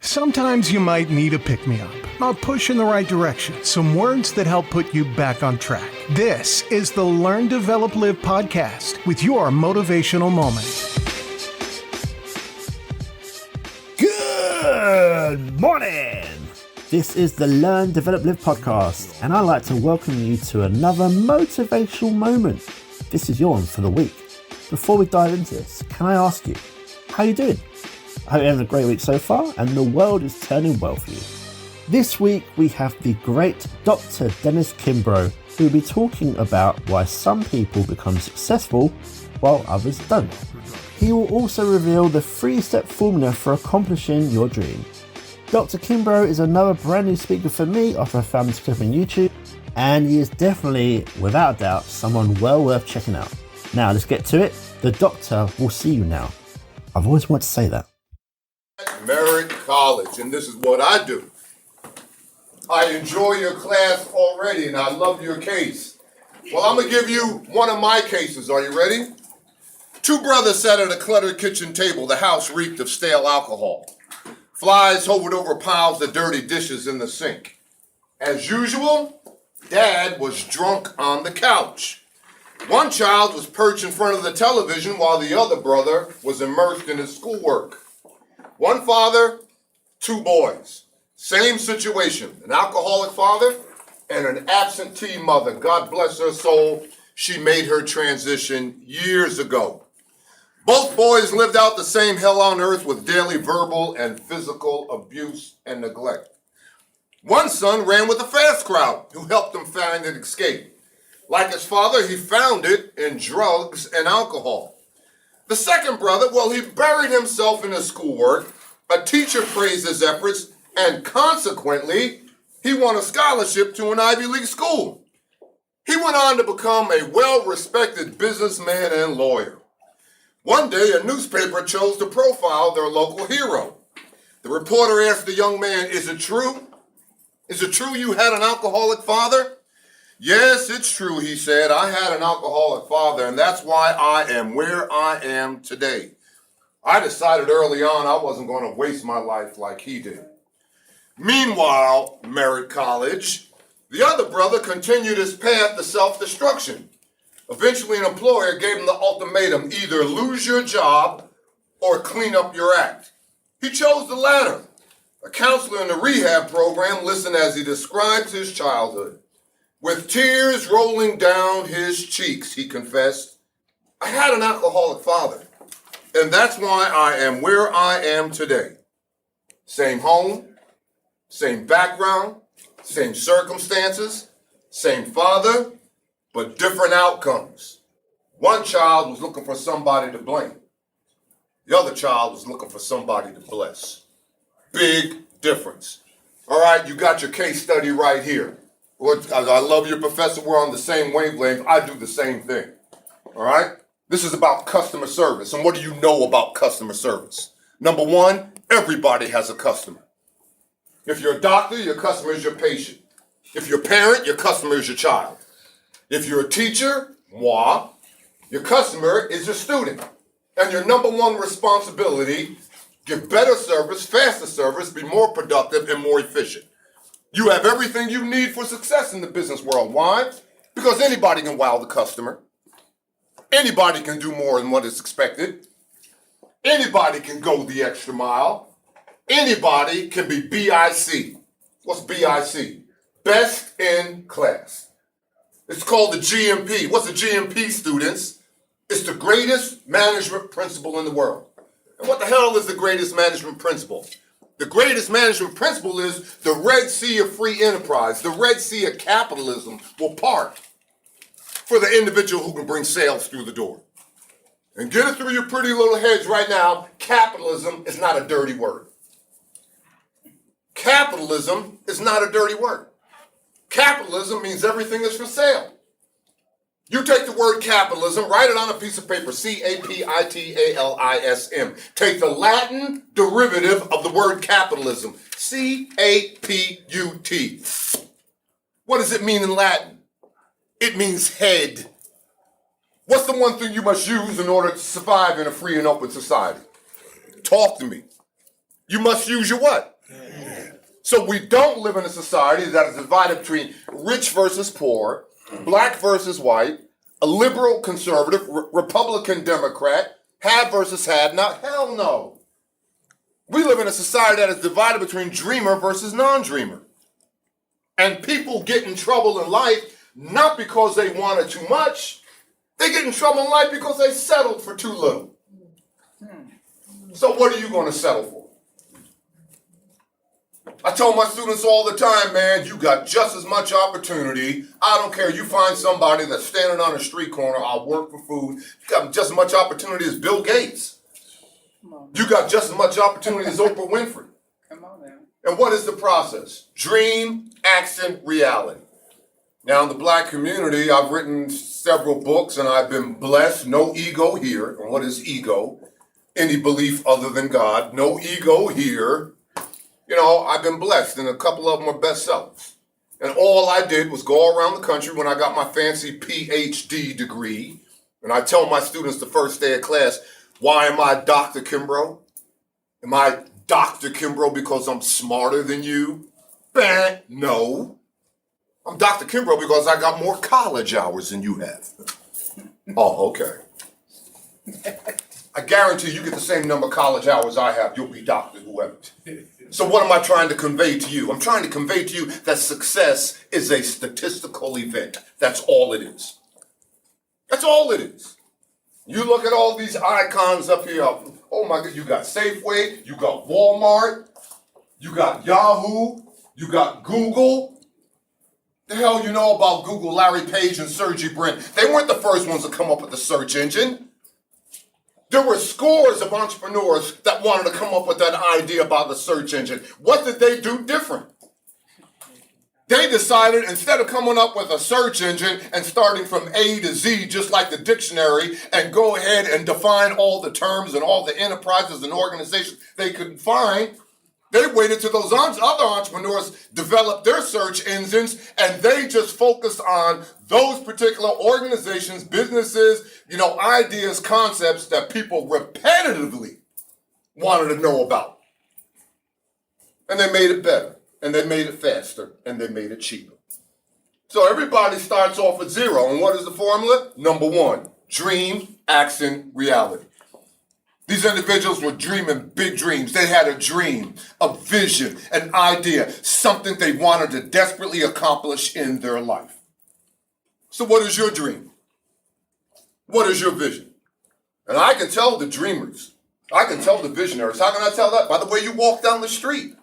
Sometimes you might need a pick-me-up, a push in the right direction, some words that help put you back on track. This is the Learn, Develop, Live podcast with your motivational moment. Good morning! This is the Learn, Develop, Live podcast, and I'd like to welcome you to another motivational moment. This is your one for the week. Before we dive into this, can I ask you, how are you doing? I hope you're having a great week so far and the world is turning well for you. This week we have the great Dr Dennis Kimbro, who will be talking about why some people become successful while others don't. He will also reveal the 3-step formula for accomplishing your dream. Dr Kimbro is another brand new speaker for me after I found this clip on YouTube, and he is definitely, without doubt, someone well worth checking out. Now let's get to it. The doctor will see you now. I've always wanted to say that. Merritt College, and this is what I do. I enjoy your class already, and I love your case. Well, I'm going to give you one of my cases. Are you ready? Two brothers sat at a cluttered kitchen table. The house reeked of stale alcohol. Flies hovered over piles of dirty dishes in the sink. As usual, Dad was drunk on the couch. One child was perched in front of the television while the other brother was immersed in his schoolwork. One father, two boys. Same situation. An alcoholic father and an absentee mother. God bless her soul. She made her transition years ago. Both boys lived out the same hell on earth with daily verbal and physical abuse and neglect. One son ran with the fast crowd who helped him find an escape. Like his father, he found it in drugs and alcohol. The second brother, well, he buried himself in his schoolwork. A teacher praised his efforts, and consequently, he won a scholarship to an Ivy League school. He went on to become a well-respected businessman and lawyer. One day, a newspaper chose to profile their local hero. The reporter asked the young man, "Is it true? Is it true you had an alcoholic father?" "Yes, it's true," he said. "I had an alcoholic father, and that's why I am where I am today. I decided early on I wasn't going to waste my life like he did." Meanwhile, Merritt College, the other brother continued his path to self-destruction. Eventually, an employer gave him the ultimatum: either lose your job or clean up your act. He chose the latter. A counselor in the rehab program listened as he describes his childhood. With tears rolling down his cheeks, he confessed, "I had an alcoholic father, and that's why I am where I am today. Same home, same background, same circumstances, same father, but different outcomes. One child was looking for somebody to blame. The other child was looking for somebody to bless. Big difference." All right, you got your case study right here. I love your professor. We're on the same wavelength. I do the same thing. All right? This is about customer service. And what do you know about customer service? Number one, everybody has a customer. If you're a doctor, your customer is your patient. If you're a parent, your customer is your child. If you're a teacher, moi, your customer is your student. And your number one responsibility, give better service, faster service, be more productive and more efficient. You have everything you need for success in the business world. Why? Because anybody can wow the customer. Anybody can do more than what is expected. Anybody can go the extra mile. Anybody can be BIC. What's BIC? Best in class. It's called the GMP. What's the GMP, students? It's the greatest management principle in the world. And what the hell is the greatest management principle? The greatest management principle is the Red Sea of free enterprise, the Red Sea of capitalism will part for the individual who can bring sales through the door. And get it through your pretty little heads right now, capitalism is not a dirty word. Capitalism is not a dirty word. Capitalism means everything is for sale. You take the word capitalism, write it on a piece of paper, C-A-P-I-T-A-L-I-S-M. Take the Latin derivative of the word capitalism, C-A-P-U-T. What does it mean in Latin? It means head. What's the one thing you must use in order to survive in a free and open society? Talk to me. You must use your what? So we don't live in a society that is divided between rich versus poor, black versus white, a liberal, conservative, Republican, Democrat, have versus had not. Hell no. We live in a society that is divided between dreamer versus non-dreamer. And people get in trouble in life not because they wanted too much. They get in trouble in life because they settled for too little. So what are you going to settle for? I tell my students all the time, man, you got just as much opportunity. I don't care. You find somebody that's standing on a street corner, I'll work for food. You got just as much opportunity as Bill Gates. You got just as much opportunity as Oprah Winfrey. Come on now. And what is the process? Dream, action, reality. Now, in the black community, I've written several books and I've been blessed. No ego here. And what is ego? Any belief other than God. No ego here. You know, I've been blessed, and a couple of them are bestsellers. And all I did was go around the country when I got my fancy PhD degree. And I tell my students the first day of class, why am I Dr. Kimbro? Am I Dr. Kimbro because I'm smarter than you? Bah, no. I'm Dr. Kimbro because I got more college hours than you have. Oh, okay. I guarantee you get the same number of college hours I have, you'll be Dr. whoever. So what am I trying to convey to you? I'm trying to convey to you that success is a statistical event. That's all it is. That's all it is. You look at all these icons up here. Oh my God, you got Safeway, you got Walmart, you got Yahoo, you got Google. The hell you know about Google, Larry Page and Sergey Brin? They weren't the first ones to come up with the search engine. There were scores of entrepreneurs that wanted to come up with that idea about the search engine. What did they do different? They decided instead of coming up with a search engine and starting from A to Z, just like the dictionary, and go ahead and define all the terms and all the enterprises and organizations they could find, they waited till those other entrepreneurs developed their search engines, and they just focused on those particular organizations, businesses, ideas, concepts that people repetitively wanted to know about. And they made it better, and they made it faster, and they made it cheaper. So everybody starts off at zero, and what is the formula? Number one, dream, action, reality. These individuals were dreaming big dreams. They had a dream, a vision, an idea, something they wanted to desperately accomplish in their life. So what is your dream? What is your vision? And I can tell the dreamers. I can tell the visionaries. How can I tell that? By the way you walk down the street.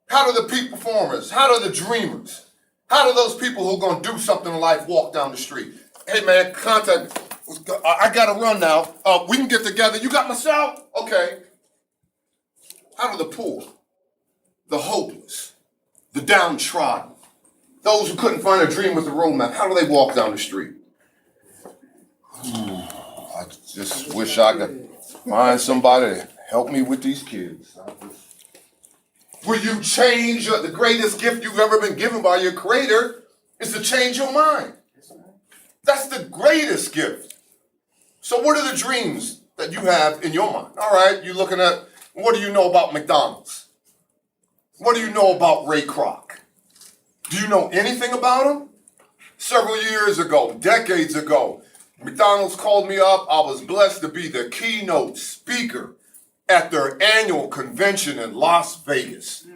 How do the peak performers, how do the dreamers, how do those people who are going to do something in life walk down the street? Hey man, contact. I gotta run now. We can get together. You got my cell? Okay. How do the poor, the hopeless, the downtrodden, those who couldn't find a dream with a roadmap, how do they walk down the street? I just wish I could find somebody to help me with these kids. Will you change the greatest gift you've ever been given by your creator is to change your mind. That's the greatest gift. So what are the dreams that you have in your mind? All right, you're looking at, what do you know about McDonald's? What do you know about Ray Kroc? Do you know anything about him? Several years ago, decades ago, McDonald's called me up. I was blessed to be the keynote speaker at their annual convention in Las Vegas.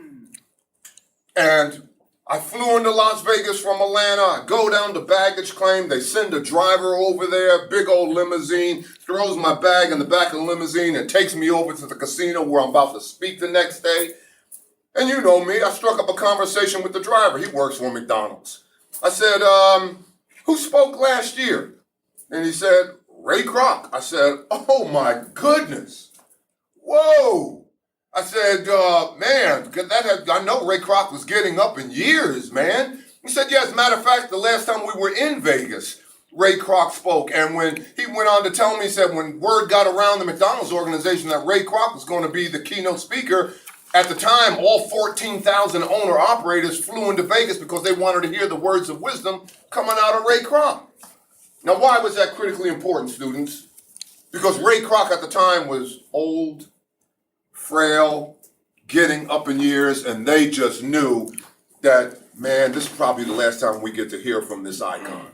And I flew into Las Vegas from Atlanta. I go down to baggage claim. They send a driver over there, big old limousine, throws my bag in the back of the limousine and takes me over to the casino where I'm about to speak the next day. And you know me, I struck up a conversation with the driver. He works for McDonald's. I said, who spoke last year? And he said, Ray Kroc. I said, oh my goodness. Whoa. I said, man, I know Ray Kroc was getting up in years, man. He said, yeah, as a matter of fact, the last time we were in Vegas, Ray Kroc spoke. And when he went on to tell me, he said, when word got around the McDonald's organization that Ray Kroc was going to be the keynote speaker, at the time, all 14,000 owner-operators flew into Vegas because they wanted to hear the words of wisdom coming out of Ray Kroc. Now, why was that critically important, students? Because Ray Kroc at the time was old, frail, getting up in years, and they just knew that, man, this is probably the last time we get to hear from this icon.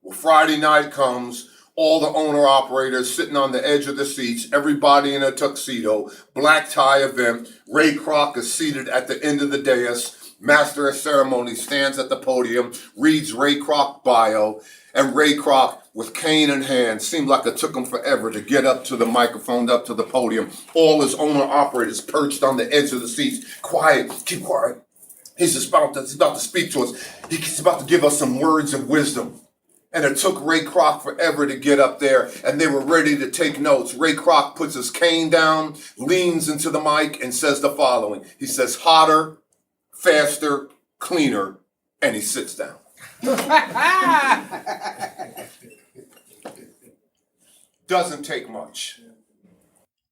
Well, Friday night comes, all the owner-operators sitting on the edge of the seats, everybody in a tuxedo, black tie event. Ray Kroc is seated at the end of the dais. Master of ceremonies stands at the podium, reads Ray Kroc bio, and Ray Kroc, with cane in hand, seemed like it took him forever to get up to the microphone, up to the podium. All his owner-operators perched on the edge of the seats. Quiet, keep quiet. He's about to speak to us. He's about to give us some words of wisdom. And it took Ray Kroc forever to get up there, and they were ready to take notes. Ray Kroc puts his cane down, leans into the mic, and says the following. He says, hotter, faster, cleaner, and he sits down. Doesn't take much.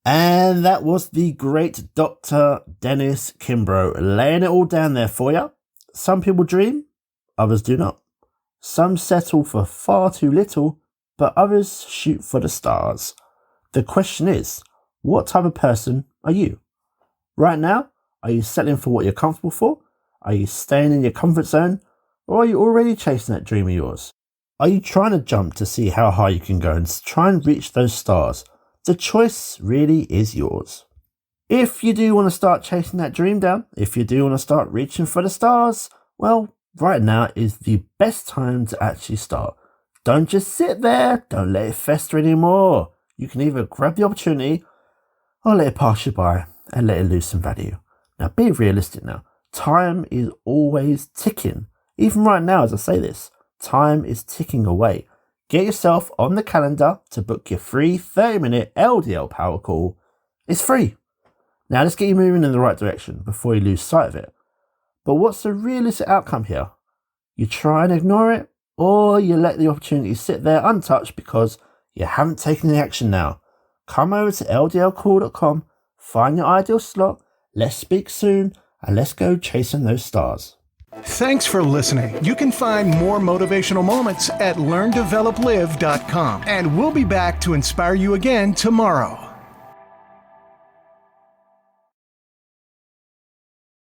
And that was the great Dr. Dennis Kimbro laying it all down there for you. Some people dream, others do not. Some settle for far too little, but others shoot for the stars. The question is, what type of person are you? Right now, are you settling for what you're comfortable for? Are you staying in your comfort zone? Or are you already chasing that dream of yours? Are you trying to jump to see how high you can go and try and reach those stars? The choice really is yours. If you do want to start chasing that dream down, if you do want to start reaching for the stars, well, right now is the best time to actually start. Don't just sit there. Don't let it fester anymore. You can either grab the opportunity or let it pass you by and let it lose some value. Now, be realistic now. Time is always ticking. Even right now, as I say this, time is ticking away. Get yourself on the calendar to book your free 30-minute LDL power call. It's free. Now, let's get you moving in the right direction before you lose sight of it. But what's the realistic outcome here? You try and ignore it, or you let the opportunity sit there untouched because you haven't taken the action now. Come over to ldlcall.com, find your ideal slot, let's speak soon, and let's go chasing those stars. Thanks for listening. You can find more motivational moments at learndeveloplive.com. And we'll be back to inspire you again tomorrow.